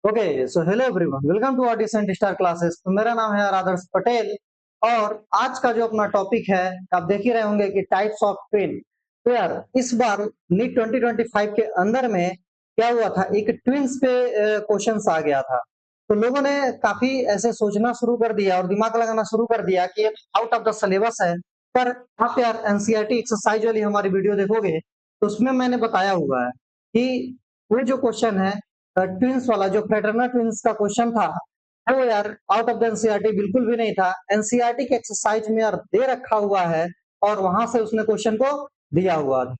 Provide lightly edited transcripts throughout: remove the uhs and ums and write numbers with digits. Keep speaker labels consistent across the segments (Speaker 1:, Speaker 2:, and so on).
Speaker 1: Okay, so hello everyone, welcome to our decent star classes. तो मेरा नाम है आदर्श पटेल और आज का जो अपना टॉपिक है, आप देख ही रहे होंगे कि टाइप्स ऑफ ट्विन। तो यार इस बार नीट 2025 के अंदर में क्या हुआ था, एक ट्विन्स पे क्वेश्चंस आ गया था। तो लोगों ने काफी ऐसे सोचना शुरू कर दिया और दिमाग लगाना शुरू कर दिया कि ये आउट ऑफ द सिलेबस है। पर आप यार एनसीईआरटी एक्सरसाइज वाली हमारी वीडियो देखोगे तो उसमें मैंने बताया हुआ है कि वो जो क्वेश्चन है ट्विन्स वाला, जो फ्रेटर्नल ट्विन्स का क्वेश्चन था, वो यार आउट ऑफ द एनसीईआरटी बिल्कुल भी नहीं था। एनसीईआरटी के एक्सरसाइज में यार दे रखा हुआ है और वहां से उसने क्वेश्चन को दिया हुआ था।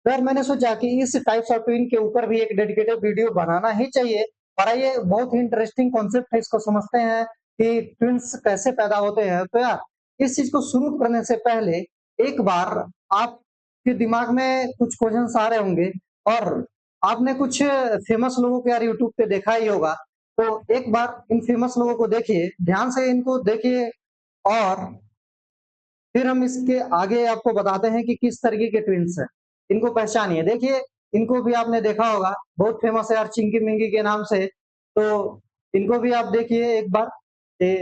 Speaker 1: तो यार मैंने सोचा कि इस टाइप्स ऑफ ट्विन के ऊपर भी एक डेडिकेटेड वीडियो बनाना ही चाहिए। और ये बहुत ही इंटरेस्टिंग कॉन्सेप्ट है, इसको समझते हैं कि ट्विन्स कैसे पैदा होते हैं। तो यार इस चीज को शुरू करने से पहले एक बार आपके दिमाग में कुछ क्वेश्चंस आ रहे होंगे और आपने कुछ फेमस लोगों को यार यूट्यूब पे देखा ही होगा। तो एक बार इन फेमस लोगों को देखिए, ध्यान से इनको देखिए और फिर हम इसके आगे आपको बताते हैं कि किस तरीके के ट्विन्स हैं। इनको पहचानिए। देखिए, इनको भी आपने देखा होगा, बहुत फेमस है यार चिंकी मिंकी के नाम से। तो इनको भी आप देखिए एक बार। ये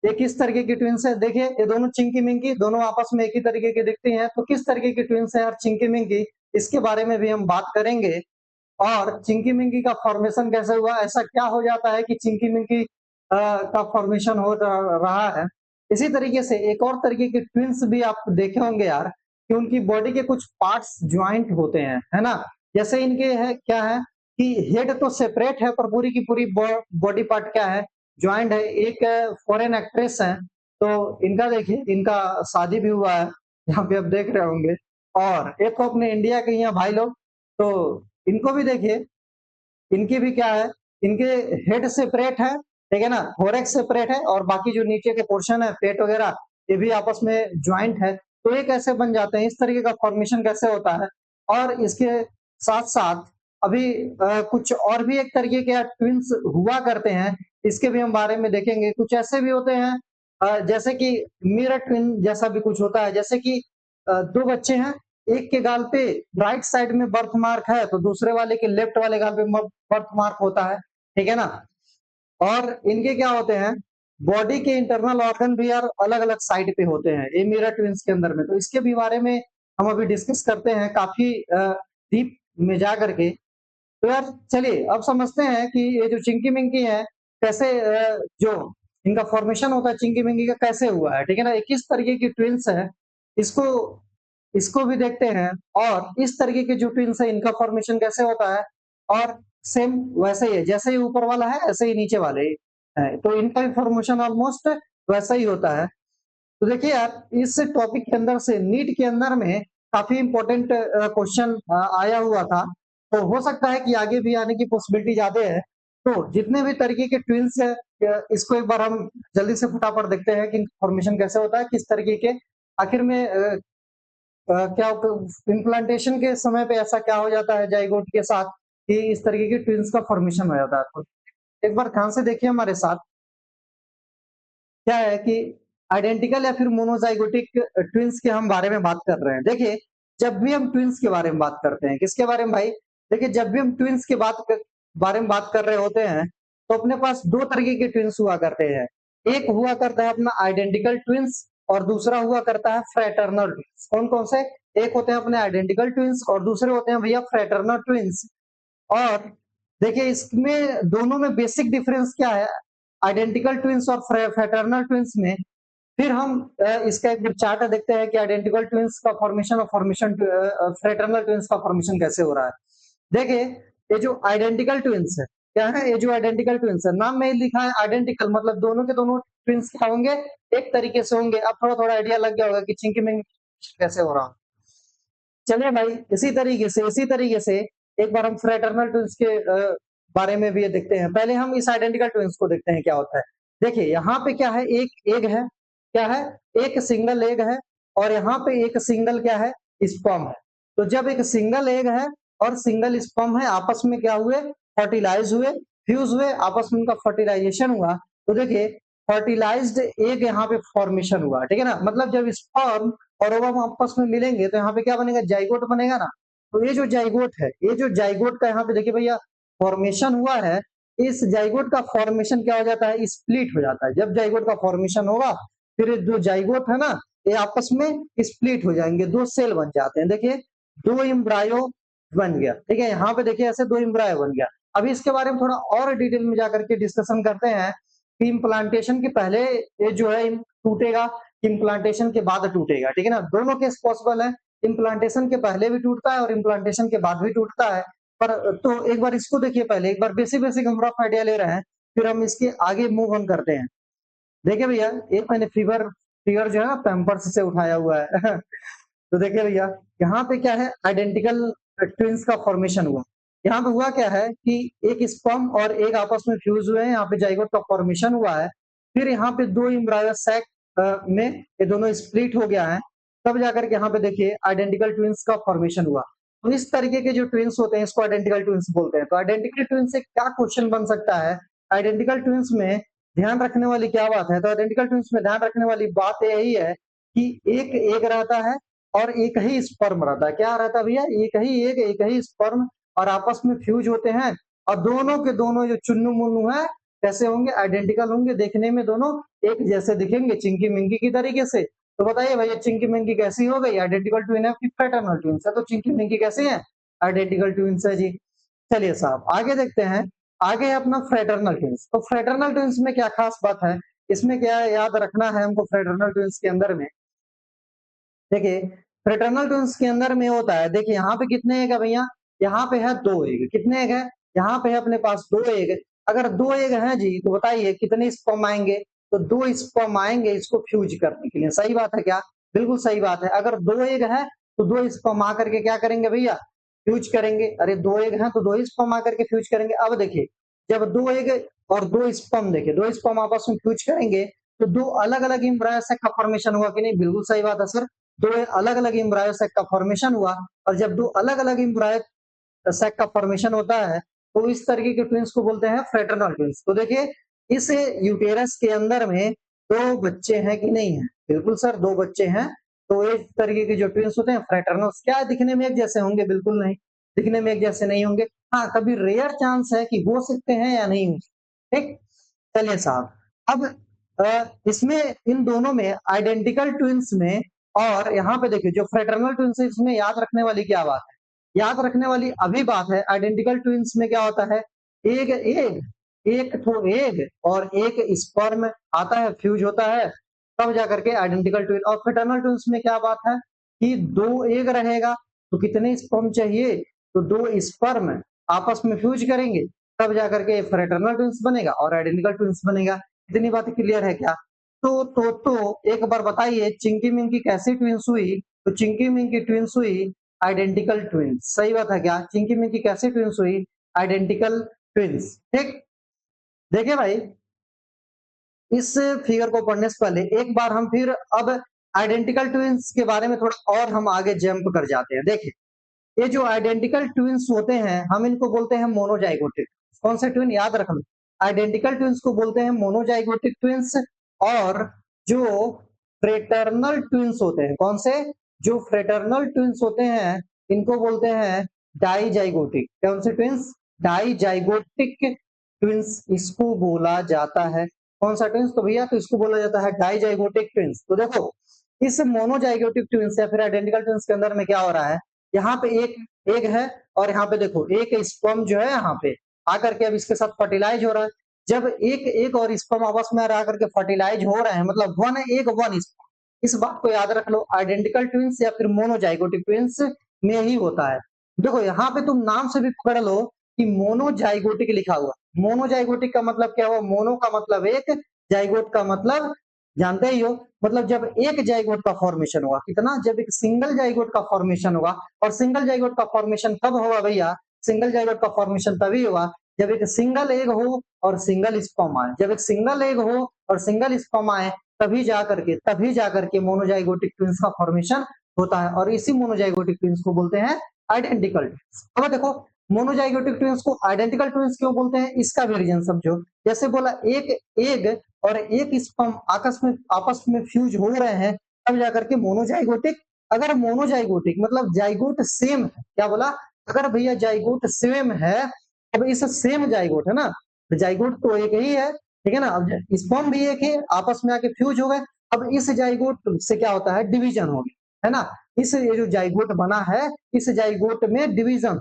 Speaker 1: ये किस तरीके की ट्विन्स है, देखिए ये दोनों चिंकी मिंकी, दोनों आपस में एक ही तरीके के दिखती हैं। तो किस तरीके की ट्विन्स है यार चिंकी मिंकी, इसके बारे में भी हम बात करेंगे। और चिंकी मिंकी का फॉर्मेशन कैसे हुआ, ऐसा क्या हो जाता है कि चिंकी मिंकी का फॉर्मेशन हो रहा है। इसी तरीके से एक और तरीके के ट्विन्स भी आप देखे होंगे यार कि उनकी बॉडी के कुछ पार्ट्स ज्वाइंट होते हैं, है ना। जैसे इनके है क्या है कि हेड तो सेपरेट है पर पूरी की पूरी बॉडी पार्ट क्या है, ज्वाइंट है। एक फॉरेन एक्ट्रेस है, तो इनका देखिए, इनका शादी भी हुआ है, यहाँ पे आप देख रहे होंगे। और एक को अपने इंडिया के ही हैं भाई लोग, तो इनको भी देखिए, इनकी भी क्या है, इनके हेड सेपरेट है, ठीक है ना, थोरैक्स सेपरेट है और बाकी जो नीचे के पोर्शन है पेट वगैरह, ये भी आपस में ज्वाइंट है। तो ये कैसे बन जाते हैं, इस तरीके का फॉर्मेशन कैसे होता है। और इसके साथ साथ अभी कुछ और भी एक तरीके के ट्विन्स हुआ करते हैं, इसके भी हम बारे में देखेंगे। कुछ ऐसे भी होते हैं जैसे कि मिरर ट्विन जैसा भी कुछ होता है। जैसे कि दो बच्चे हैं, एक के गाल पे राइट साइड में बर्थ मार्क है तो दूसरे वाले के लेफ्ट वाले गाल पे बर्थ मार्क होता है, ठीक है ना। और इनके क्या होते हैं, बॉडी के इंटरनल ऑर्गन भी यार अलग अलग साइड पे होते हैं ये मिरर ट्विन्स के अंदर में। तो इसके भी बारे में हम अभी डिस्कस करते हैं काफी डीप में जा करके। तो यार चलिए अब समझते हैं कि ये जो चिंकी मिंकी है कैसे जो इनका फॉर्मेशन होता है चिंकी मिंकी का कैसे हुआ है, ठीक है ना। ये किस तरीके की ट्विन्स है, इसको इसको भी देखते हैं। और इस तरीके के जो ट्विन्स है इनका फॉर्मेशन कैसे होता है। और सेम वैसे ही है, जैसे ही ऊपर वाला है ऐसे ही नीचे वाले है, तो इनका भी फॉर्मेशन ऑलमोस्ट वैसा ही होता है। तो देखिए यार इस टॉपिक के अंदर से नीट के अंदर में काफी इंपॉर्टेंट क्वेश्चन आया हुआ था। तो हो सकता है कि आगे भी आने की पॉसिबिलिटी ज्यादा है। तो जितने भी तरीके के ट्विन्स है, इसको एक बार हम जल्दी से फटाफट देखते हैं कि फॉर्मेशन कैसे होता है, किस तरीके के आखिर में क्या इम्प्लांटेशन के समय पे ऐसा क्या हो जाता है जाइगोट के साथ कि इस तरीके के ट्विन्स का फॉर्मेशन हो जाता है। तो एक बार ध्यान से देखिए हमारे साथ, क्या है कि आइडेंटिकल या फिर मोनोजाइगोटिक ट्विन्स के हम बारे में बात कर रहे हैं। देखिए, जब भी हम ट्विन्स के बारे में बात करते हैं, किसके बारे में भाई, देखिए जब भी हम ट्विन्स के बारे में बात कर रहे होते हैं तो अपने पास दो तरीके के ट्विन्स हुआ करते हैं। एक हुआ करता है अपना आइडेंटिकल ट्विन्स और दूसरा हुआ करता है फ्रेटर्नल ट्विन्स। कौन कौन से, एक होते हैं अपने आइडेंटिकल ट्विन्स और दूसरे होते हैं भैया फ्रेटर्नल ट्विन्स। और देखिए इसमें दोनों में बेसिक डिफरेंस क्या है, आइडेंटिकल ट्विन्स और फ्रेटर्नल ट्विन्स में। फिर हम इसका एक चार्ट देखते हैं कि आइडेंटिकल ट्विन्स का फॉर्मेशन और फॉर्मेशन फ्रेटर्नल ट्विन्स का फॉर्मेशन कैसे हो रहा है। देखिए, ये जो आइडेंटिकल ट्विन्स है, क्या है, ये जो आइडेंटिकल ट्विन्स है, नाम में ही लिखा है आइडेंटिकल, मतलब दोनों के दोनों ट्विन्स क्या होंगे, एक तरीके से होंगे। अब थोड़ा थोड़ा आइडिया लग गया होगा कि चिंकी में कैसे हो रहा है। चलिए भाई, इसी तरीके से एक बार हम फ्रेटर्नल ट्विन्स के बारे में भी ये देखते हैं। पहले हम इस आइडेंटिकल ट्विन्स को देखते हैं क्या होता है। देखिए यहाँ पे क्या है, एक एग है, क्या है, एक सिंगल एग है और यहाँ पे एक सिंगल क्या है, स्पर्म है। तो जब एक सिंगल एग है और सिंगल स्पर्म है, आपस में क्या हुए, फर्टिलाइज हुए, फ्यूज हुए, आपस में उनका फर्टिलाइजेशन हुआ। तो देखिए फर्टिलाइज्ड एग यहाँ पे फॉर्मेशन हुआ, ठीक है ना। मतलब जब स्पर्म और ओवम आपस में मिलेंगे तो यहाँ पे क्या बनेगा, जाइगोट बनेगा ना। तो ये जो जाइगोट है, ये जो जाइगोट का यहाँ पे देखिए भैया फॉर्मेशन हुआ है, इस जाइगोट का फॉर्मेशन क्या हो जाता है, स्प्लिट हो जाता है। जब जाइगोट का फॉर्मेशन होगा फिर जो जाइगोट है ना ये आपस में स्प्लिट हो जाएंगे, दो सेल बन जाते हैं। देखिए दो एम्ब्रायो बन गया, ठीक है, यहाँ पे देखिए ऐसे दो एम्ब्रायो बन गया। अभी इसके बारे में थोड़ा और डिटेल में जाकर के डिस्कशन करते हैं कि इम्प्लांटेशन के पहले ये जो है टूटेगा, इम्प्लांटेशन के बाद टूटेगा, ठीक है ना, दोनों केस पॉसिबल है। इम्प्लांटेशन के पहले भी टूटता है और इम्प्लांटेशन के बाद भी टूटता है। पर तो एक बार इसको देखिए, पहले एक बार बेसिक हम रफ आइडिया ले रहे हैं, फिर हम इसके आगे मूव ऑन करते हैं। देखिए भैया एक मैंने फिगर जो है ना पैम्पर्स से उठाया हुआ है तो देखिए भैया यहाँ पे क्या है, आइडेंटिकल ट्विंस का फॉर्मेशन हुआ। यहाँ पे हुआ क्या है कि एक स्पर्म और एक आपस में फ्यूज हुए हैं, यहाँ पे जाइगोट का फॉर्मेशन हुआ है। फिर यहाँ पे दो एम्ब्रायो सैक में ये दोनों स्प्लिट हो गया है, तब जाकर के यहाँ पे देखिए आइडेंटिकल ट्विंस का फॉर्मेशन हुआ। तो इस तरीके के जो ट्विंस होते हैं इसको आइडेंटिकल ट्विंस बोलते हैं। तो आइडेंटिकल ट्विंस से क्या क्वेश्चन बन सकता है, आइडेंटिकल ट्विंस में ध्यान रखने वाली क्या बात है, तो आइडेंटिकल ट्विंस में ध्यान रखने वाली बात यही है कि एक एग रहता है और एक ही स्पर्म रहता है। क्या रहता है भैया, एक ही एग एक ही स्पर्म और आपस में फ्यूज होते हैं और दोनों के दोनों जो चुन्नू मुन्नू है कैसे होंगे, आइडेंटिकल होंगे, देखने में दोनों एक जैसे दिखेंगे चिंकी मिंकी की तरीके से। तो बताइए भैया चिंकी मिंकी कैसी हो गई, आइडेंटिकल ट्विन है कि फ्रेटर्नल ट्विंस है, तो चिंकी मिंकी कैसे है, आइडेंटिकल ट्विंस है जी। चलिए साहब आगे देखते हैं, आगे है अपना फ्रेटर्नल ट्विंस। तो फ्रेटर्नल ट्विंस में क्या खास बात है, इसमें क्या याद रखना है हमको फ्रेटर्नल ट्विंस के अंदर में। देखिए फ्रेटर्नल ट्विंस के अंदर में होता है, देखिए यहाँ पे कितने एग है भैया, यहाँ पे है दो एग, कितने एग है, यहाँ पे है अपने पास दो एग। अगर दो एग है जी तो बताइए कितने स्पर्म आएंगे, तो दो स्पर्म आएंगे इसको फ्यूज करने के लिए। सही बात है क्या, बिल्कुल सही बात है। अगर दो एग है तो दो स्पर्म आकर के क्या करेंगे भैया, फ्यूज करेंगे। अरे दो एग है तो दो ही स्पर्म आकर के फ्यूज करेंगे। अब देखिए जब दो एग और दो स्पर्म, देखिए दो स्पर्म आपस में फ्यूज करेंगे तो दो अलग अलग एम्ब्रायो सैक का फॉर्मेशन हुआ कि नहीं, बिल्कुल सही बात है सर, दो अलग अलग एम्ब्रायो सैक का फॉर्मेशन हुआ। और जब दो अलग अलग एम्ब्रायो सैक का फॉर्मेशन होता है तो इस तरीके के ट्विंस को बोलते हैं फ्रेटर्नल ट्विंस। तो देखिए इस यूटेरस के अंदर में दो बच्चे हैं कि नहीं है, बिल्कुल सर दो बच्चे हैं। तो इस तरीके के जो ट्विंस होते हैं फ्रेटर्नल्स, क्या दिखने में एक जैसे होंगे, बिल्कुल नहीं, दिखने में एक जैसे नहीं होंगे। हाँ कभी रेयर चांस है कि हो सकते हैं या नहीं हो, ठीक। चलिए साहब अब इसमें इन दोनों में आइडेंटिकल ट्विंस में और यहाँ पे देखिए जो फ्रेटर्नल ट्विंस है इसमें याद रखने वाली क्या बात है, याद रखने वाली अभी बात है, आइडेंटिकल ट्विंस में क्या होता है, एक एग एक तो एग और एक स्पर्म आता है, फ्यूज होता है, तब जाकर के आइडेंटिकल ट्विन। और फ्रेटर्नल ट्विंस में क्या बात है कि दो एग रहेगा तो कितने स्पर्म चाहिए, तो दो स्पर्म आपस में फ्यूज करेंगे तब जाकर के फ्रेटर्नल ट्विंस बनेगा और आइडेंटिकल ट्विंस बनेगा। इतनी बात क्लियर है क्या, तो एक बार बताइए चिंकी मिंकी कैसी ट्विंस हुई, तो चिंकी मिंकी ट्विंस हुई आइडेंटिकल ट्विंस। सही बात है क्या, चिंकी मिंकी कैसी ट्विंस हुई, आइडेंटिकल ट्विंस, ठीक। देखिए भाई इस फिगर को पढ़ने से पहले एक बार हम फिर अब आइडेंटिकल ट्विंस के बारे में थोड़ा और हम आगे जंप कर जाते हैं। देखिए ये जो आइडेंटिकल ट्विंस होते हैं हम इनको बोलते हैं मोनोजाइगोटिक। कौन से ट्विन, याद रख लो, आइडेंटिकल ट्विंस को बोलते हैं मोनोजाइगोटिक ट्विंस। और जो फ्रेटर्नल ट्विंस होते हैं, कौन से, जो फ्रेटर्नल ट्विंस होते हैं इनको बोलते हैं डाइजाइगोटिक। कौन से ट्विंस, डाइजाइगोटिक ट्विंस इसको बोला जाता है। कौन सा ट्विंस, तो भैया तो इसको बोला जाता है डाइजाइगोटिक ट्विंस। तो देखो इस मोनोजाइगोटिक ट्विंस या फिर आइडेंटिकल ट्विंस के अंदर में क्या हो रहा है, यहाँ पे एक एग है और यहाँ पे देखो एक स्पर्म जो है यहाँ पे आकर के अब इसके साथ फर्टिलाइज हो रहा है। जब एक एग और स्पर्म आपस में आकर के फर्टिलाइज हो रहे हैं मतलब वन एग वन स्पर्म, इस बात को याद रख लो, आइडेंटिकल ट्विंस या फिर मोनोजाइगोटिक ट्विंस में ही होता है। देखो यहाँ पे तुम नाम से भी पकड़ लो कि मोनोजाइगोटिक लिखा हुआ, मोनोजाइगोटिक का मतलब क्या हुआ, मोनो का मतलब एक, जाइगोट का मतलब जानते ही हो, मतलब जब एक जाइगोट का फॉर्मेशन होगा, कितना, जब एक सिंगल जाइगोट का फॉर्मेशन होगा। और सिंगल जाइगोट का फॉर्मेशन कब होगा भैया, सिंगल जाइगोट का फॉर्मेशन तभी होगा जब एक सिंगल एग हो और सिंगल स्पर्म आए। जब एक सिंगल एग हो और सिंगल स्पर्म आए तभी जाकर के मोनोजाइगोटिक ट्विंस का फॉर्मेशन होता है। और इसी मोनोजाइगोटिक ट्विंस को बोलते हैं आइडेंटिकल ट्विंस। अब देखो मोनोजाइगोटिक ट्विंस को आइडेंटिकल ट्विंस क्यों बोलते हैं, इसका भी रीजन समझो। जैसे बोला एक एग और एक स्पर्म आपस में फ्यूज हो रहे हैं तब जाकर के मोनोजाइगोटिक। अगर मोनोजाइगोटिक मतलब जाइगोट सेम है, क्या बोला, अगर भैया जाइगोट सेम है, अब इस सेम जाइगोट है ना, जाइगोट तो एक ही है, ठीक है ना। अब स्पर्म भी एक है, आपस में आके फ्यूज हो गए। अब इस जाइगोट से क्या होता है, डिवीजन हो गया, है ना। इस ये जो जाइगोट बना है, इस जाइगोट में डिवीजन,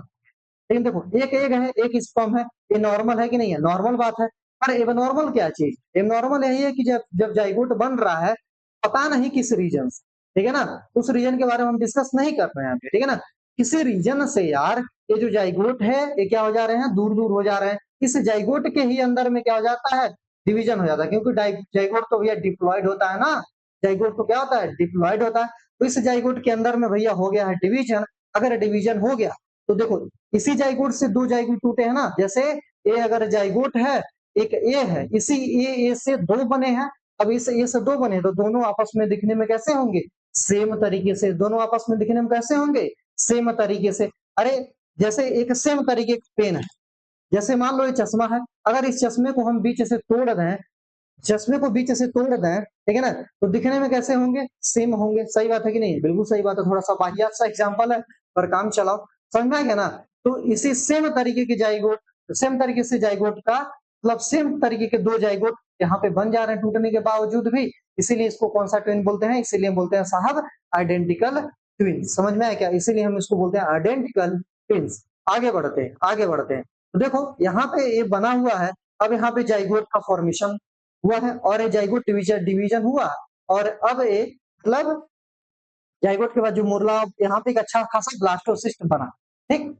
Speaker 1: लेकिन देखो एक एग है, एक स्पर्म है, ये नॉर्मल है कि नहीं है, नॉर्मल बात है। पर एबनॉर्मल क्या चीज, एबनॉर्मल यही है कि जब जब जाइगोट बन रहा है, पता नहीं किस रीजन से, ठीक है ना, उस रीजन के बारे में हम डिस्कस नहीं कर रहे हैं अभी, ठीक है ना। किसी रीजन से यार ये जो जाइगोट है, ये क्या हो जा रहे हैं, दूर दूर हो जा रहे हैं। इस जाइगोट के ही अंदर में क्या हो जाता है, डिवीजन हो जाता है, क्योंकि जाइगोट तो भैया डिप्लॉयड होता है ना, जाइगोट तो क्या होता है, डिप्लॉयड होता है। तो इस जाइगोट के अंदर में भैया हो गया है डिवीजन। अगर डिवीजन हो गया तो देखो इसी जाइगोट से दो जाइगोट टूटे हैं ना, जैसे ए अगर जाइगोट है, एक ए है, इसी ए से दो बने हैं। अब इस ए से दो बने तो दोनों आपस में दिखने में कैसे होंगे, सेम तरीके से, दोनों आपस में दिखने में कैसे होंगे, सेम तरीके से। अरे जैसे एक सेम तरीके का पेन है, जैसे मान लो ये चश्मा है, अगर इस चश्मे को हम बीच से तोड़ दें, चश्मे को बीच से तोड़ दें, ठीक है ना, तो दिखने में कैसे होंगे, सेम होंगे। सही बात है कि नहीं, बिल्कुल सही बात है। थोड़ा सा वाहियात सा एग्जांपल है पर काम चलाओ, समझ में आ गया ना। तो इसी सेम तरीके की जाइगोट, सेम तरीके से जाइगोट का मतलब सेम तरीके के दो जाइगोट यहाँ पे बन जा रहे हैं टूटने के बावजूद भी, इसीलिए इसको कौन सा ट्विन बोलते हैं, इसीलिए बोलते हैं साहब आइडेंटिकल ट्विन। समझ में आया क्या, इसीलिए हम इसको बोलते हैं आइडेंटिकल ट्विन्स। आगे बढ़ते हैं, आगे बढ़ते हैं। तो देखो यहाँ पे ये बना हुआ है, अब यहाँ पे जाइगोट का फॉर्मेशन हुआ है और ये जाइगोट डिवीजन डिवीजन हुआ, और अब ये मतलब जाइगोट के बाद जो मुरला, यहाँ पे एक अच्छा खासा ब्लास्टोसिस्ट बना, ठीक।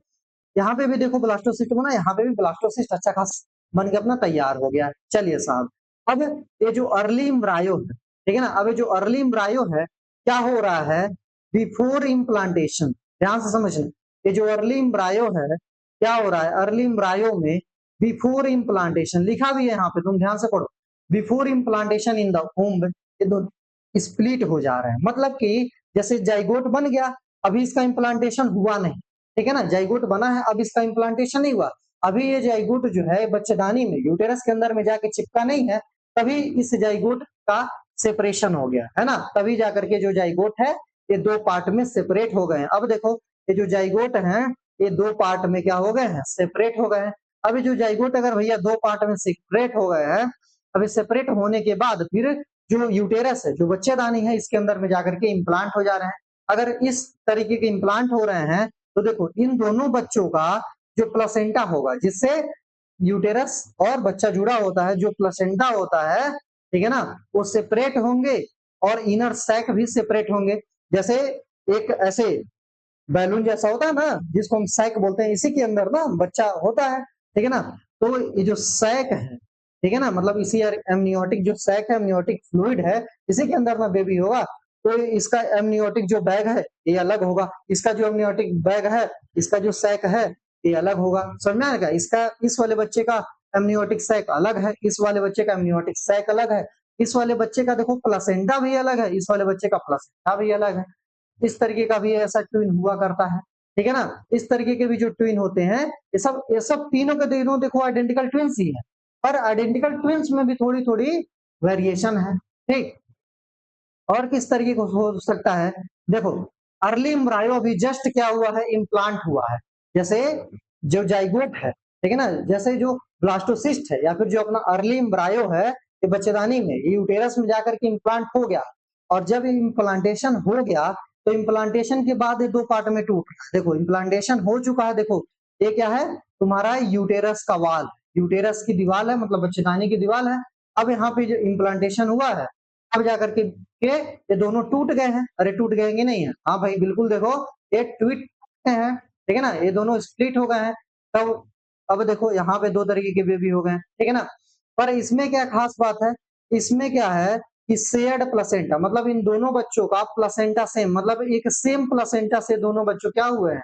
Speaker 1: यहाँ पे भी देखो ब्लास्टोसिस्ट बना, यहाँ पे भी ब्लास्टोसिस्ट अच्छा खासा बन के अपना तैयार हो गया है। चलिए साहब, अब ये जो अर्ली इम्ब्रायो है, ठीक है ना, अब ये जो अर्ली इम्ब्रायो है, क्या हो रहा है, बिफोर इम्प्लांटेशन, ध्यान से समझना। ये जो अर्ली इम्ब्रायो है, क्या हो रहा है, अर्ली इम्ब्रायो में बिफोर इम्प्लांटेशन लिखा भी है यहाँ पे, तुम ध्यान से पढ़ो, बिफोर इम्प्लांटेशन इन द वomb, ये दोनों स्प्लिट हो जा रहे हैं। मतलब कि जैसे जाइगोट बन गया, अभी इसका इम्प्लांटेशन हुआ नहीं, ठीक है ना, जाइगोट बना है, अब इसका इम्प्लांटेशन नहीं हुआ, अभी ये जाइगोट जो है बच्चेदानी में यूटेरस के अंदर में जाके चिपका नहीं है, तभी इस जाइगोट का सेपरेशन हो गया है ना, तभी जाकर के जो जाइगोट है ये दो पार्ट में सेपरेट हो गए हैं। अब देखो ये जो जाइगोट हैं, ये दो पार्ट में क्या हो गए हैं, सेपरेट हो गए हैं। अभी जो जाइगोट अगर भैया दो पार्ट में सेपरेट हो गए हैं, अभी सेपरेट होने के बाद फिर जो यूटेरस है, जो बच्चेदानी है, इसके अंदर में जाकर के इम्प्लांट हो जा रहे हैं। अगर इस तरीके के इम्प्लांट हो रहे हैं तो देखो इन दोनों बच्चों का जो प्लेसेंटा होगा, जिससे यूटेरस और बच्चा जुड़ा होता है, जो प्लेसेंटा होता है, ठीक है ना, वो सेपरेट होंगे और इनर सैक भी सेपरेट होंगे। जैसे एक ऐसे बैलून जैसा होता है ना, जिसको हम सैक बोलते हैं, इसी के अंदर ना बच्चा होता है, ठीक है ना। तो ये जो सैक है, ठीक है ना, मतलब इसी एमनियोटिक जो सैक है, एमनियोटिक फ्लूइड है, इसी के अंदर ना बेबी होगा। तो इसका एमनियोटिक जो बैग है ये अलग होगा, इसका जो एमनियोटिक बैग है, इसका जो सैक है ये अलग होगा। समझ में आएगा, इसका इस वाले बच्चे का एमनियोटिक सैक अलग है, इस वाले बच्चे का एमनियोटिक सैक अलग है, इस वाले बच्चे का देखो प्लेसेंटा भी अलग है, इस वाले बच्चे का प्लेसेंटा भी अलग है। इस तरीके का भी ऐसा ट्विन हुआ करता है, ठीक है ना। इस तरीके के भी जो ट्विन होते हैं, ये सब तीनों के तीनों देखो आइडेंटिकल ट्विन्स ही है, पर आइडेंटिकल ट्विन्स में भी थोड़ी थोड़ी वेरिएशन है, ठीक। और किस तरीके का हो सकता है, देखो अर्ली एम्ब्रायो अभी जस्ट क्या हुआ है, इम्प्लांट हुआ है। जैसे जो जाइगोट है, ठीक है ना, जैसे जो ब्लास्टोसिस्ट है या फिर जो अपना अर्ली एम्ब्रायो है, ये बच्चेदानी में, ये यूटेरस में जाकर के इम्प्लांट हो गया, और जब इम्प्लांटेशन हो गया तो इम्प्लांटेशन के बाद ये दो पार्ट में टूट, देखो इम्प्लांटेशन हो चुका है, देखो ये क्या है, तुम्हारा यूटेरस का वाल, यूटेरस की दीवार है, मतलब बच्चेदानी की दीवार है। अब यहाँ पे जो इम्प्लांटेशन हुआ है, अब जाकर के ये दोनों टूट गए हैं। अरे टूट गए कि नहीं है, हाँ भाई बिल्कुल, देखो ये ट्वीट हैं, ठीक है ना, ये दोनों स्प्लिट हो गए हैं। तब अब देखो यहाँ पे दो तरीके के बेबी हो गए हैं, ठीक है ना। पर इसमें क्या खास बात है, इसमें क्या है कि शेयर्ड प्लेसेंटा, मतलब इन दोनों बच्चों का प्लेसेंटा सेम, मतलब एक सेम प्लेसेंटा से दोनों बच्चों क्या हुए हैं,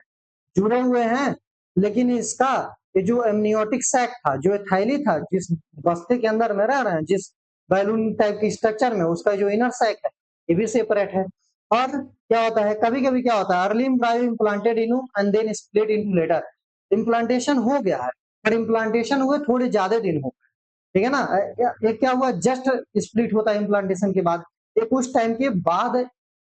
Speaker 1: जुड़े हुए हैं। लेकिन इसका ये जो एमनियोटिक सैक था, जो थैली था, जिस बस्ते के अंदर में रह रहे हैं, जिस बैलून टाइप की स्ट्रक्चर में, उसका जो इनर सैक है ये भी सेपरेट है। और क्या होता है, कभी कभी क्या होता है, early embryo implanted in and then split in later, implantation हो गया है, पर इम्प्लांटेशन हुए थोड़े ज्यादा दिन हो, ठीक है ना। ये क्या हुआ, जस्ट स्प्लिट होता है इम्प्लांटेशन के बाद, ये कुछ टाइम के बाद,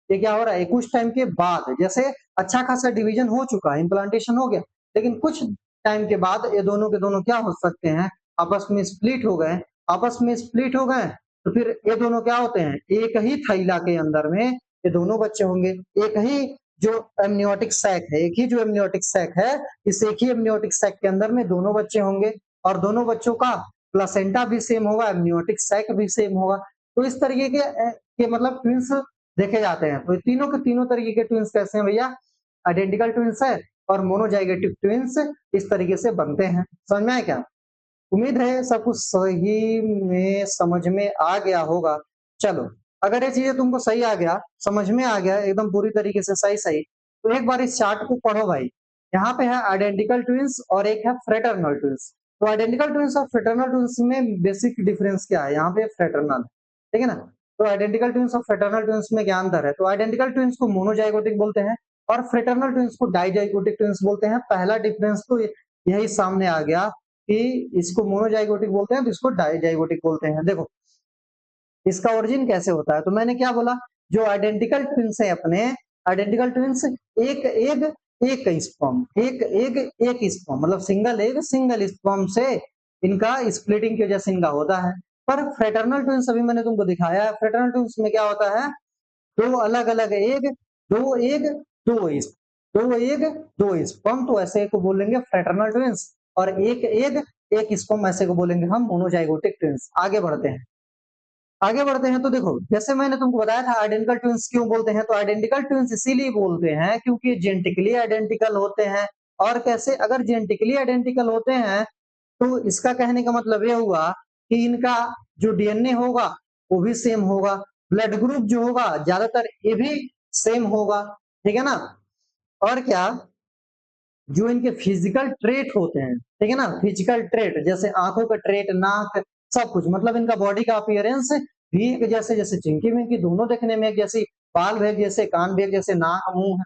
Speaker 1: ये क्या हो रहा है, कुछ टाइम के बाद, जैसे अच्छा खासा डिवीजन हो चुका है, इम्प्लांटेशन हो गया, लेकिन कुछ टाइम के बाद ये दोनों के दोनों क्या हो सकते हैं, आपस में स्प्लिट हो गए, आपस में स्प्लिट हो गए तो फिर ये दोनों क्या होते हैं, एक ही थैला के अंदर में ये दोनों बच्चे होंगे। एक ही जो एमनियोटिक सैक है, एक ही जो एमनियोटिक सैक है, इस एक ही एमनियोटिक सैक के अंदर में दोनों बच्चे होंगे और दोनों बच्चों का प्लेसेंटा भी सेम होगा, एमनियोटिक सैक भी सेम होगा। तो इस तरीके के मतलब ट्विंस देखे जाते हैं। तो ये तीनों के तीनों तरीके के ट्विंस कैसे हैं भैया, आइडेंटिकल ट्विंस है और मोनोजाइगोटिक ट्विंस इस तरीके से बनते हैं। समझ में आया क्या? उम्मीद है सब कुछ सही में समझ में आ गया होगा। चलो, अगर ये चीजें तुमको सही आ गया, समझ में आ गया एकदम पूरी तरीके से सही सही, तो एक बार इस चार्ट को पढ़ो भाई। यहाँ पे है आइडेंटिकल ट्विंस और एक है फ्रेटर्नल ट्विंस। तो आइडेंटिकल ट्विंस और फ्रेटर्नल ट्विंस में बेसिक डिफरेंस क्या है, यहाँ पे फ्रेटर्नल, ठीक है ना। तो आइडेंटिकल ट्विंस और फ्रेटर्नल ट्विंस में क्या अंतर है, तो आइडेंटिकल ट्विंस को मोनोजाइगोटिक बोलते हैं और फ्रेटर्नल ट्विंस को डाइजाइगोटिक ट्विंस बोलते हैं। पहला डिफरेंस तो यही सामने आ गया कि इसको मोनोजाइगोटिक बोलते हैं तो इसको डाइजाइगोटिक बोलते हैं। देखो इसका ओरिजिन कैसे होता है, तो मैंने क्या बोला, जो आइडेंटिकल ट्विंस है अपने, आइडेंटिकल ट्विंस एक एग एक स्पर्म, एक एग एक स्पर्म, मतलब सिंगल एग सिंगल स्पर्म से इनका स्प्लिटिंग की वजह से इनका होता है। पर फ्रेटर्नल ट्विंस अभी मैंने तुमको दिखाया है, फ्रेटर्नल ट्विंस में क्या होता है, दो अलग अलग एग, दो एग दो एग दो स्पर्म, तो ऐसे को बोलेंगे फ्रेटर्नल ट्विंस, और एक एग एक स्पर्म ऐसे को बोलेंगे हम मोनोजाइगोटिक ट्विंस। आगे बढ़ते हैं तो देखो, जैसे मैंने तुमको बताया था आइडेंटिकल ट्विंस क्यों बोलते हैं, तो आइडेंटिकल ट्विंस इसीलिए बोलते हैं क्योंकि जेनेटिकली आइडेंटिकल होते हैं। और कैसे, अगर जेनेटिकली आइडेंटिकल होते हैं तो इसका कहने का मतलब ये हुआ कि इनका जो डीएनए होगा वो भी सेम होगा, ब्लड ग्रुप जो होगा ज्यादातर ये भी सेम होगा, ठीक है ना। और क्या, जो इनके फिजिकल ट्रेट होते हैं, ठीक है ना, फिजिकल ट्रेट जैसे आंखों का ट्रेट, नाक, सब कुछ, मतलब इनका बॉडी का अपीयरेंस भी एक जैसे, जैसे चिंकी मिंकी दोनों देखने में एक जैसी, बाल भी एक जैसे, कान भी एक जैसे, नाक मुंह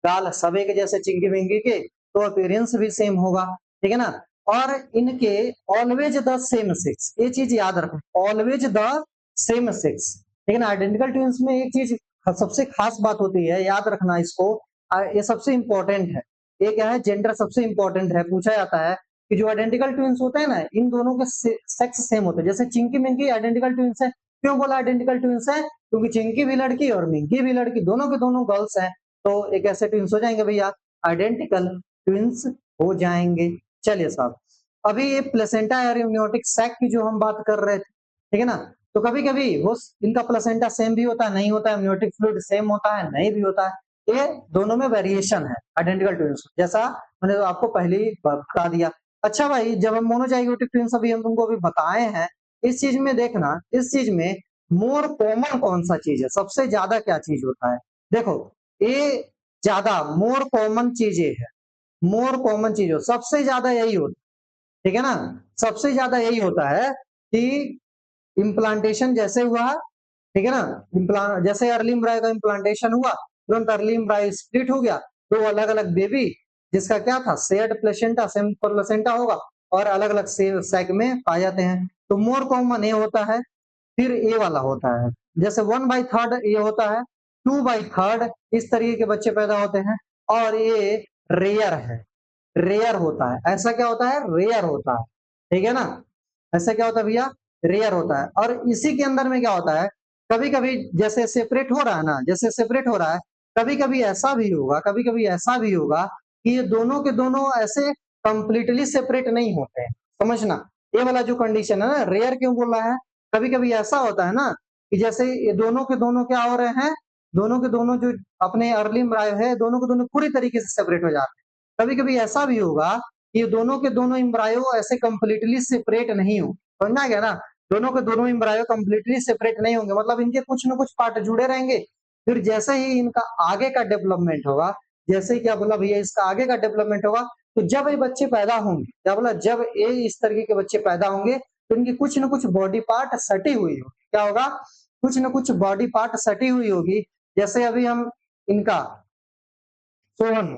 Speaker 1: गाल सब एक जैसे चिंकी मिंकी के, तो अपीयरेंस भी सेम होगा, ठीक है ना। और इनके ऑलवेज द सेम सेक्स, ये चीज याद रखो, ऑलवेज द सेम सेक्स, ठीक है ना। आइडेंटिकल ट्विंस में एक चीज सबसे खास बात होती है, याद रखना इसको, ये सबसे इंपॉर्टेंट है। ये क्या है, जेंडर सबसे इंपॉर्टेंट है। पूछा जाता है कि जो आइडेंटिकल ट्विंस होते हैं ना, इन दोनों के सेक्स सेम होते हैं। जैसे चिंकी मिंकी आइडेंटिकल ट्विंस है, क्यों बोला आइडेंटिकल ट्विंस है, क्योंकि चिंकी भी लड़की और मिंकी भी लड़की, दोनों के दोनों गर्ल्स हैं, तो एक ऐसे ट्विंस हो जाएंगे भैया, आइडेंटिकल ट्विंस हो जाएंगे। चलिए साहब, अभी ये प्लेसेंटा और एमनियोटिक सैक की जो हम बात कर रहे थे, ठीक है ना, तो कभी कभी वो इनका प्लेसेंटा सेम भी होता है, नहीं होता है, एमनियोटिक फ्लूइड सेम होता है, नहीं भी होता है। ये दोनों में वेरिएशन है आइडेंटिकल ट्विंस, जैसा मैंने तो आपको पहले ही बता दिया। अच्छा भाई, जब हम मोनोजाइगोटिक ट्विंस अभी हम तुमको अभी बताए हैं, इस चीज में देखना, इस चीज में मोर कॉमन कौन सा चीज है, सबसे ज्यादा क्या चीज होता है, देखो ये ज्यादा मोर कॉमन चीजें है, मोर कॉमन चीज हो सबसे ज्यादा यही होता है, ठीक है ना। सबसे ज्यादा यही होता है कि इम्प्लांटेशन जैसे हुआ, ठीक है ना, इम्प्लांट जैसे अर्ली एम्ब्रायो का इम्प्लांटेशन हुआ, तुरंत अर्ली एम्ब्रायो स्प्लिट हो गया, दो अलग अलग बेबी जिसका क्या था, शेयर्ड प्लेसेंटा, सेम प्लेसेंटा होगा और अलग अलग सैक में पाए जाते हैं। तो मोर कॉमन ये होता है, फिर ए वाला होता है, जैसे 1/3 ये होता है, 2/3 इस तरीके के बच्चे पैदा होते हैं, और ये रेयर है, रेयर होता है। ऐसा क्या होता है, रेयर होता है, ठीक है ना। ऐसा क्या होता है भैया, रेयर होता है। और इसी के अंदर में क्या होता है, कभी कभी जैसे सेपरेट हो रहा है ना, जैसे सेपरेट हो रहा है, कभी कभी ऐसा भी होगा, कभी कभी ऐसा भी होगा कि ये दोनों के दोनों ऐसे कंप्लीटली सेपरेट नहीं होते हैं। समझना, ये वाला जो कंडीशन है ना, रेयर क्यों बोल रहा है, कभी कभी ऐसा होता है ना कि जैसे ये दोनों के दोनों क्या हो रहे हैं, दोनों के दोनों जो अपने अर्ली एम्ब्रायो है, दोनों के दोनों पूरी तरीके से सेपरेट हो जाते हैं। कभी कभी ऐसा भी होगा कि ये दोनों के दोनों एम्ब्रायो ऐसे कंप्लीटली सेपरेट नहीं हो, समझना गया ना, दोनों के दोनों एम्ब्रायो कंप्लीटली सेपरेट नहीं होंगे, मतलब इनके कुछ न कुछ पार्ट जुड़े रहेंगे। फिर जैसे ही इनका आगे का डेवलपमेंट होगा, जैसे ही क्या बोला भैया, इसका आगे का डेवलपमेंट होगा, तो जब ये बच्चे पैदा होंगे, क्या बोला, जब ये इस तरीके के बच्चे पैदा होंगे तो इनकी कुछ न कुछ बॉडी पार्ट सटी हुई होगी, क्या होगा, कुछ न कुछ बॉडी पार्ट सटी हुई होगी। जैसे अभी हम इनका सोहन,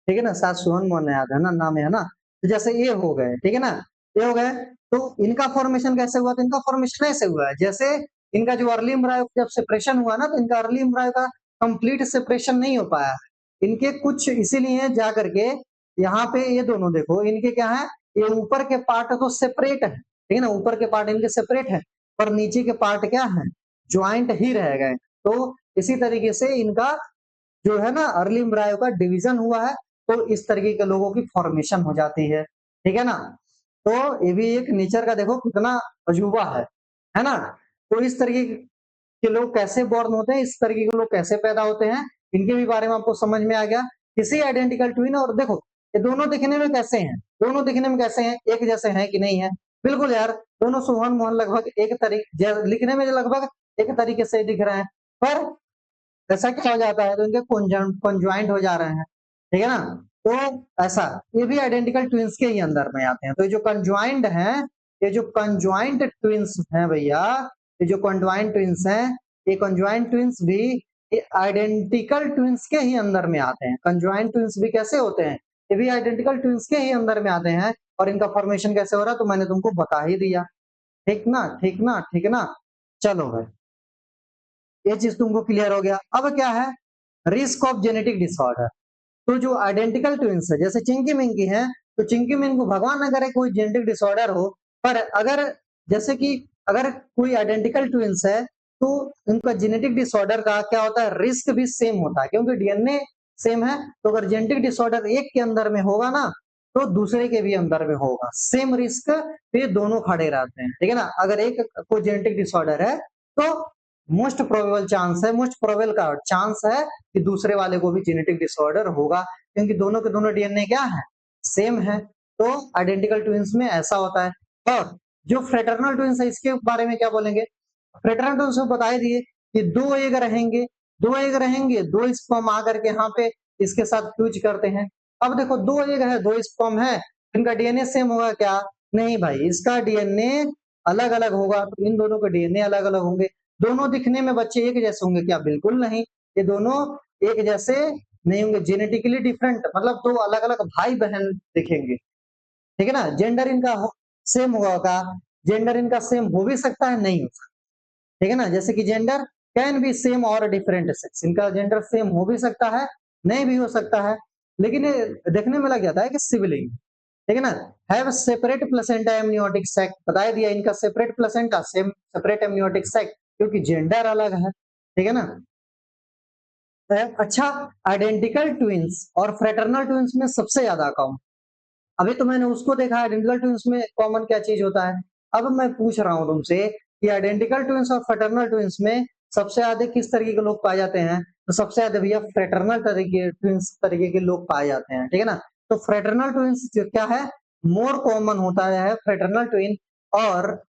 Speaker 1: ठीक है ना, शायद सोहन मोहन याद है ना, नाम है ना, तो जैसे ये हो गए, ठीक है ना, ये हो गए, तो इनका फॉर्मेशन कैसे हुआ, तो इनका फॉर्मेशन ऐसे हुआ है, जैसे इनका जो अर्ली एम्ब्रायो जब सेपरेशन हुआ ना, तो इनका अर्ली एम्ब्रायो का कंप्लीट सेपरेशन नहीं हो पाया, इनके कुछ इसीलिए जा करके यहाँ पे ये दोनों देखो, इनके क्या है, ये ऊपर के पार्ट तो सेपरेट है, ठीक है ना, ऊपर के पार्ट इनके सेपरेट है, पर नीचे के पार्ट क्या है, ज्वाइंट ही रह गए। तो इसी तरीके से इनका जो है ना अर्ली एम्ब्रायो का डिवीजन हुआ है, तो इस तरीके के लोगों की फॉर्मेशन हो जाती है, ठीक है ना। तो ये भी एक नेचर का देखो कितना अजूबा है ना। तो इस तरीके के लोग कैसे बॉर्न होते हैं, इस तरीके के लोग कैसे पैदा होते हैं, इनके भी बारे में आपको समझ में आ गया। किसी आइडेंटिकल ट्विन, और देखो ये दोनों दिखने में कैसे हैं, दोनों दिखने में कैसे हैं, एक जैसे हैं कि नहीं है, बिल्कुल यार, दोनों सोहन मोहन लगभग एक तरीके लिखने में लगभग एक तरीके से दिख रहे हैं, पर ऐसा क्या हो जाता है, तो इनके कॉन्जॉइंट हो जा रहे हैं, ठीक है ना। तो ऐसा ये भी आइडेंटिकल ट्विंस के ही अंदर में आते हैं। तो ये जो कंजॉइंट हैं, ये जो कंजॉइंट ट्विंस हैं भैया, ये जो कंजॉइंट ट्विंस हैं, ये कंजॉइंट ट्विंस भी ये आइडेंटिकल ट्विंस के ही अंदर में आते हैं। कंजॉइंट ट्विंस भी कैसे होते हैं, ये भी आइडेंटिकल ट्विंस के ही अंदर में आते हैं, और इनका फॉर्मेशन कैसे हो रहा है तो मैंने तुमको बता ही दिया, ठीक ना, ठीक ना, ठीक ना। चलो भाई, ये चीज तुमको क्लियर हो गया। अब क्या है, रिस्क ऑफ जेनेटिक डिसऑर्डर। तो जो आइडेंटिकल ट्विंस है, जैसे चिंकी मिंकी है, तो चिंकी मिंकी को भगवान न करे कोई जेनेटिक डिसऑर्डर हो, पर अगर जैसे कि अगर कोई आइडेंटिकल ट्विंस है, तो उनका जेनेटिक डिसऑर्डर का क्या होता है, रिस्क भी सेम होता है, क्योंकि डीएनए सेम है। तो अगर जेनेटिक डिसऑर्डर एक के अंदर में होगा ना, तो दूसरे के भी अंदर में होगा, सेम रिस्क पे दोनों खड़े रहते हैं, ठीक है ना। अगर एक को जेनेटिक डिसऑर्डर है, तो मोस्ट प्रोबेबल चांस है, मोस्ट प्रोबेबल का चांस है कि दूसरे वाले को भी जेनेटिक डिसऑर्डर होगा, क्योंकि दोनों के दोनों डीएनए क्या है, सेम है। तो आइडेंटिकल ट्विंस में ऐसा होता है। और जो फ्रेटर्नल ट्विंस है, इसके बारे में क्या बोलेंगे, फ्रेटर्नल ट्विंस में बता ही दिए कि दो एग रहेंगे, दो एग रहेंगे, दो स्पर्म आकर के यहाँ पे इसके साथ फ्यूज करते हैं। अब देखो दो एग है, दो स्पर्म है, इनका डीएनए सेम होगा क्या, नहीं भाई, इसका डीएनए अलग अलग होगा, तो इन दोनों के डीएनए अलग अलग होंगे। दोनों दिखने में बच्चे एक जैसे होंगे क्या, बिल्कुल नहीं, ये दोनों एक जैसे नहीं होंगे, जेनेटिकली डिफरेंट, मतलब दो अलग अलग भाई बहन दिखेंगे, ठीक है ना। जेंडर इनका सेम होगा, जेंडर इनका सेम हो भी सकता है, नहीं हो सकता, ठीक है ना। जैसे कि जेंडर कैन बी सेम और डिफरेंट सेक्स, इनका जेंडर सेम हो भी सकता है, नहीं भी हो सकता है, लेकिन ये देखने में लग जाता है कि सिबलिंग, ठीक है ना। Have separate placenta amniotic sac, बता दिया इनका separate placenta, same separate amniotic sac, क्योंकि जेंडर अलग है, ठीक है ना। अच्छा, आइडेंटिकल ट्विंस और फ्रेटर्नल ट्विंस में सबसे ज्यादा कॉमन, अभी तो मैंने उसको देखा, आइडेंटिकल ट्विंस में कॉमन क्या चीज होता है। अब मैं पूछ रहा हूँ तुमसे कि आइडेंटिकल ट्विंस और फ्रेटर्नल ट्विंस में सबसे ज्यादा किस तरीके के लोग पाए जाते हैं, तो सबसे ज्यादा भैया फ्रेटर्नल तरीके ट्विंस तरीके के लोग पाए जाते हैं, ठीक है ना। तो फ्रेटर्नल ट्विंस क्या है, मोर कॉमन होता है फ्रेटर्नल ट्विन, और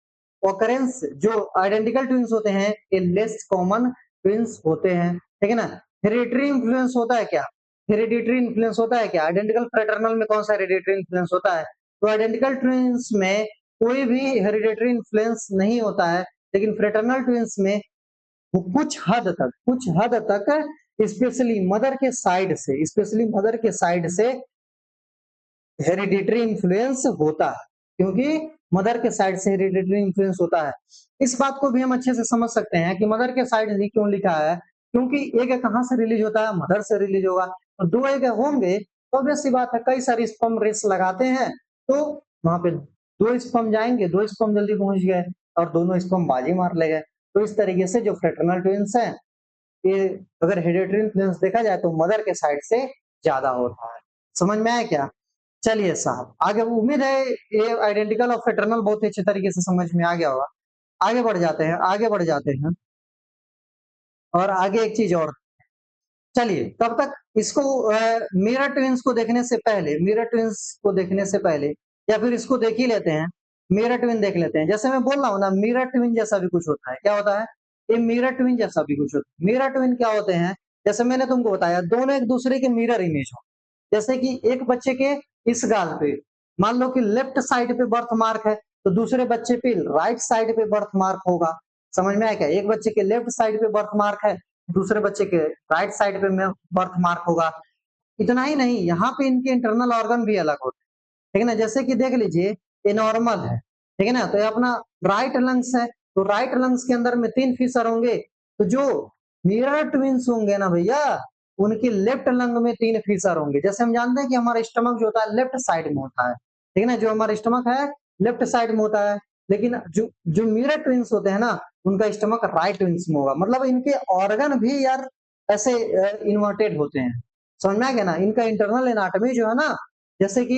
Speaker 1: ऑकरेंस जो आइडेंटिकल ट्विंस होते हैं ये लेस कॉमन ट्विंस होते हैं, ठीक है ना। हेरिडिटरी इन्फ्लुएंस होता है क्या, हेरिडिटरी इन्फ्लुएंस होता है क्या, आइडेंटिकल फ्रेटर्नल में कौन सा हेरिडिटरी इन्फ्लुएंस होता है, तो आइडेंटिकल ट्विंस में कोई भी हेरिडिटरी इन्फ्लुएंस नहीं होता है, लेकिन फ्रेटर्नल ट्विंस में वो कुछ हद तक स्पेशली मदर के साइड से, स्पेशली मदर के साइड से हेरिडिटरी इन्फ्लुएंस होता है, क्योंकि मदर के साइड से हेरिडिटरी इन्फ्लुएंस होता है। इस बात को भी हम अच्छे से समझ सकते हैं कि मदर के साइड से क्यों लिखा है, क्योंकि एक कहाँ से रिलीज होता है, मदर से रिलीज होगा, तो दो एग होंगे तो ऑब्वियस सी बात है, कई सारे स्पर्म रेस लगाते हैं, तो वहां पे दो स्पर्म जाएंगे, दो स्पर्म जल्दी पहुंच गए और दोनों स्पर्म बाजी मार ले गए। तो इस तरीके से जो फ्रेटर्नल ट्विंस हैं, ये अगर हेरिडिटरी इन्फ्लुएंस देखा जाए तो मदर के साइड से ज्यादा होता है। समझ में आया क्या, चलिए साहब आगे, उम्मीद है ये आइडेंटिकल और फ्रेटर्नल बहुत ही अच्छे तरीके से समझ में आ गया होगा। आगे बढ़ जाते हैं, आगे बढ़ जाते हैं, और आगे एक चीज और, चलिए तब तक इसको मिरर ट्विंस को देखने से पहले, मिरर ट्विंस को देखने से पहले, या फिर इसको देख ही लेते हैं, मिरर ट्विन देख लेते हैं। जैसे मैं बोल रहा हूँ ना, मिरर ट्विन जैसा भी कुछ होता है, क्या होता है, ये मिरर ट्विन जैसा भी कुछ होता है। मिरर ट्विन क्या होते हैं, जैसे मैंने तुमको बताया, दोनों एक दूसरे के मिरर इमेज हो, जैसे कि एक बच्चे के इस गाल पे मान लो कि लेफ्ट साइड पे बर्थ मार्क है, तो दूसरे बच्चे पे राइट साइड पे बर्थ मार्क होगा। समझ में आया क्या, एक बच्चे के लेफ्ट साइड पे बर्थ मार्क है, दूसरे बच्चे के राइट साइड पे बर्थ मार्क होगा। इतना ही नहीं, यहाँ पे इनके इंटरनल ऑर्गन भी अलग होते हैं, ठीक है ना। जैसे कि देख लीजिए, ये नॉर्मल है, ठीक है ना, तो ये अपना राइट लंग्स है, तो राइट लंग्स के अंदर में 3 फीसर होंगे, तो जो मिरर ट्विंस होंगे ना भैया, उनकी लेफ्ट लंग में 3 फीसर होंगे। जैसे हम जानते हैं कि हमारा स्टमक जो होता है लेफ्ट साइड में होता है, ठीक है ना। जो हमारा स्टमक है लेफ्ट साइड में होता है, लेकिन जो जो मिरर ट्विंस होते हैं ना, उनका स्टमक राइट ट्विंस में होगा। मतलब इनके ऑर्गन भी यार ऐसे इन्वर्टेड होते हैं। समझ में आ गया ना। इनका इंटरनल एनाटॉमी जो है ना, जैसे कि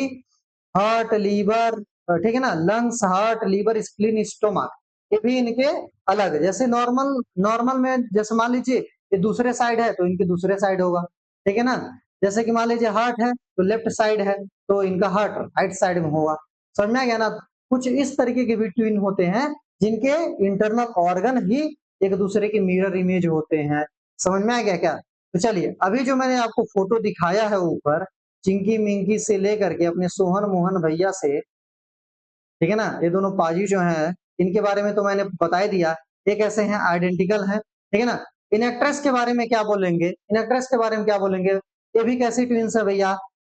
Speaker 1: हार्ट, लीवर, ठीक है ना, lungs, heart, liver, spleen, stomach, ये भी इनके अलग है। जैसे नॉर्मल नॉर्मल में जैसे मान लीजिए ये दूसरे साइड है तो इनके दूसरे साइड होगा, ठीक है ना। जैसे कि मान लीजिए हार्ट है तो लेफ्ट साइड है तो इनका हार्ट राइट साइड में होगा। समझ में आ गया ना। कुछ इस तरीके के भी ट्विन होते हैं जिनके इंटरनल ऑर्गन ही एक दूसरे के मिरर इमेज होते हैं। समझ में आ गया क्या। तो चलिए अभी जो मैंने आपको फोटो दिखाया है ऊपर, चिंकी मिंकी से लेकर के अपने सोहन मोहन भैया से, ठीक है ना, ये दोनों पाजी जो हैं इनके बारे में तो मैंने बता ही दिया। ये कैसे हैं, आइडेंटिकल हैं, ठीक है ना। इन एक्ट्रेस के बारे में क्या बोलेंगे, इन एक्ट्रेस के बारे में क्या बोलेंगे, ये भी कैसी ट्विंस है भैया,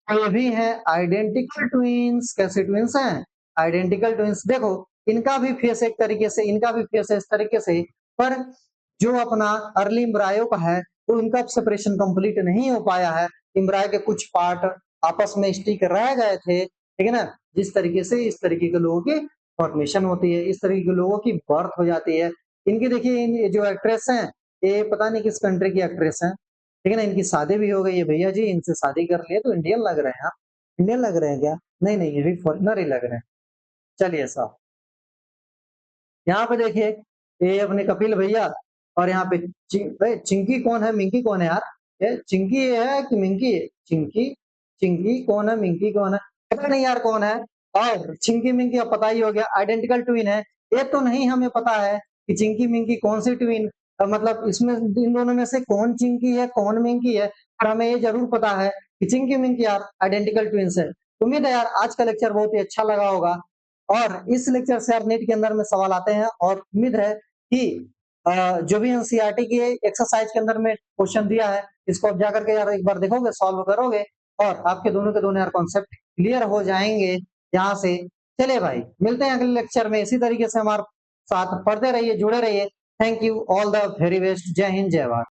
Speaker 1: ये भी है आइडेंटिकल ट्विंस। कैसे ट्विंस हैं, आइडेंटिकल ट्विंस। देखो इनका भी फेस एक तरीके से, इनका भी फेस इस तरीके से, पर जो अपना अर्ली एम्ब्रायो का है तो इनका सेपरेशन कंप्लीट नहीं हो पाया है। एम्ब्रायो के कुछ पार्ट आपस में स्टिक रह गए थे, ठीक है ना। जिस तरीके से इस तरीके के लोगों की फॉर्मेशन होती है, इस तरीके के लोगों की बर्थ हो जाती है। इनकी देखिए ये जो एक्ट्रेस हैं, ये पता नहीं किस कंट्री की एक्ट्रेस हैं, ठीक है ना। इनकी शादी भी हो गई है भैया जी, इनसे शादी कर लिए तो इंडियन लग रहे हैं आप। इंडियन लग रहे हैं क्या, नहीं नहीं ये भी फॉरेनर ही लग रहे हैं। चलिए साहब, यहाँ पे देखिए ये अपने कपिल भैया, और यहाँ पे भाई चिंकी कौन है, मिंकी कौन है यार, ये चिंकी ये है कि मिंकी है, चिंकी चिंकी कौन है, मिंकी कौन है, पता नहीं यार कौन है। और चिंकी मिंकी अब पता ही हो गया आइडेंटिकल ट्विन है। ये तो नहीं हमें पता है कि चिंकी मिंकी कौन सी ट्विन, मतलब इसमें इन दोनों में से कौन चिंकी है कौन मिंकी है, पर हमें ये जरूर पता है कि चिंकी मिंकी यार आइडेंटिकल ट्विंस है। उम्मीद है यार आज का लेक्चर बहुत ही अच्छा लगा होगा, और इस लेक्चर से यार नेट के अंदर में सवाल आते हैं, और उम्मीद है कि जो भी एनसीईआरटी की एक्सरसाइज के अंदर में क्वेश्चन दिया है, इसको आप जाकर के यार एक बार देखोगे, सॉल्व करोगे, और आपके दोनों के दोनों यार कॉन्सेप्ट क्लियर हो जाएंगे यहाँ से। चलिए भाई मिलते हैं अगले लेक्चर में, इसी तरीके से हमारे साथ पढ़ते रहिए, जुड़े रहिए। Thank you, all the very best, जय हिंद जय भारत।